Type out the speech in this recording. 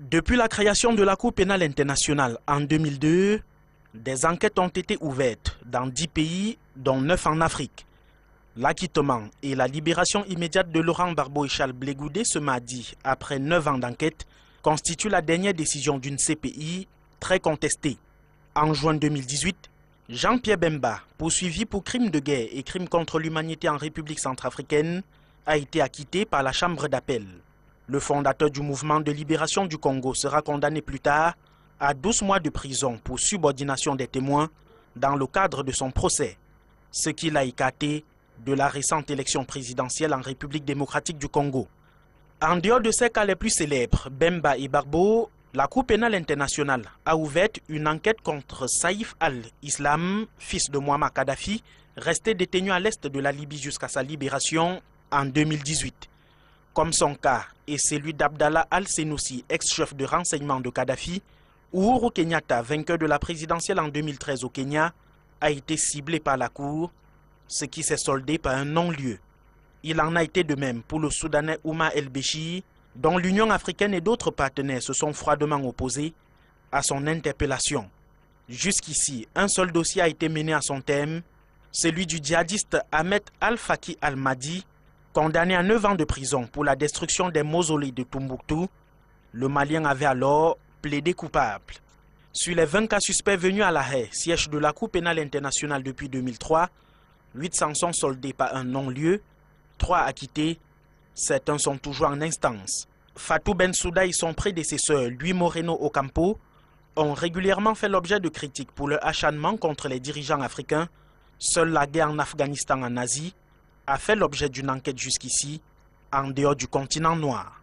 Depuis la création de la Cour pénale internationale en 2002, des enquêtes ont été ouvertes dans 10 pays, dont 9 en Afrique. L'acquittement et la libération immédiate de Laurent Gbagbo et Charles Blé Goudé ce mardi, après 9 ans d'enquête, constitue la dernière décision d'une CPI très contestée. En juin 2018, Jean-Pierre Bemba, poursuivi pour crimes de guerre et crimes contre l'humanité en République centrafricaine, a été acquitté par la Chambre d'appel. Le fondateur du mouvement de libération du Congo sera condamné plus tard à 12 mois de prison pour subordination des témoins dans le cadre de son procès, ce qui l'a écarté de la récente élection présidentielle en République démocratique du Congo. En dehors de ces cas les plus célèbres, Bemba et Gbagbo, la Cour pénale internationale a ouvert une enquête contre Saïf al-Islam, fils de Muammar Kadhafi, resté détenu à l'est de la Libye jusqu'à sa libération en 2018. Comme son cas et celui d'Abdallah al-Senoussi, ex-chef de renseignement de Kadhafi, Uhuru Kenyatta, vainqueur de la présidentielle en 2013 au Kenya, a été ciblé par la Cour, ce qui s'est soldé par un non-lieu. Il en a été de même pour le Soudanais Oumar el-Béchir, dont l'Union africaine et d'autres partenaires se sont froidement opposés à son interpellation. Jusqu'ici, un seul dossier a été mené à son terme, celui du djihadiste Ahmed al-Faki al-Mahdi, condamné à 9 ans de prison pour la destruction des mausolées de Tombouctou. Le Malien avait alors plaidé coupable. Sur les 20 cas suspects venus à La Haye, siège de la Cour pénale internationale depuis 2003, 800 sont soldés par un non-lieu, 3 acquittés, certains sont toujours en instance. Fatou Bensouda et son prédécesseur, Louis Moreno Ocampo, ont régulièrement fait l'objet de critiques pour leur acharnement contre les dirigeants africains. Seule la guerre en Afghanistan en Asie a fait l'objet d'une enquête jusqu'ici, en dehors du continent noir.